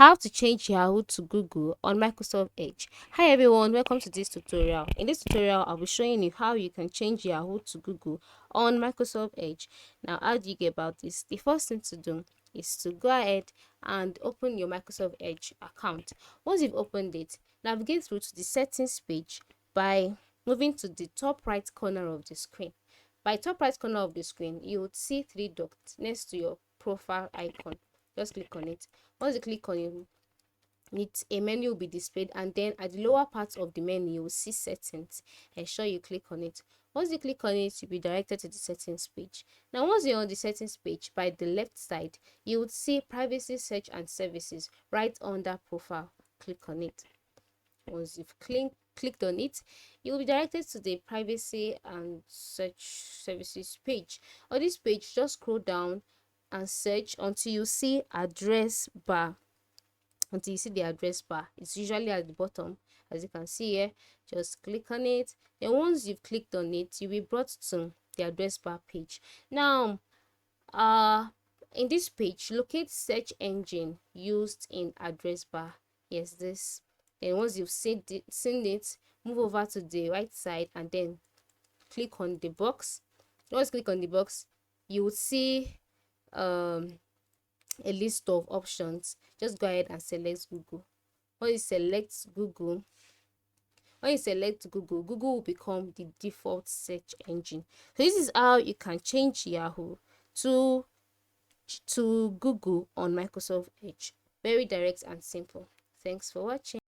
How to change Yahoo to Google on Microsoft Edge. Hi everyone, welcome to this tutorial. In this tutorial, I'll be showing you how you can change Yahoo to Google on Microsoft Edge. Now, how do you get about this? The first thing to do is to go ahead and open your Microsoft Edge account. Once you've opened it, navigate through to the settings page by moving to the top right corner of the screen. By top right corner of the screen, you would see three dots next to your profile icon. Just click on it. Once you click on it, a menu will be displayed, and then at the lower part of the menu you will see settings. Ensure you click on it. Once you click on it, you'll be directed to the settings page. Now, once you're on the settings page, by the left side you would see privacy, search and services right under profile. Click on it. Once you've clicked on it, you will be directed to the privacy and search services page. On this page, just scroll down and search until you see address bar. Until you see the address bar, it's usually at the bottom, as you can see here. Just click on it. Then once you've clicked on it, you'll be brought to the address bar page. Now, in this page, locate search engine used in address bar. Yes, this. Then once you've seen it, move over to the right side and then click on the box. Once click on the box, you will see a list of options. Just go ahead and select Google. When you select Google, Google will become the default search engine. So this is how you can change Yahoo to Google on Microsoft Edge. Very direct and simple. Thanks for watching.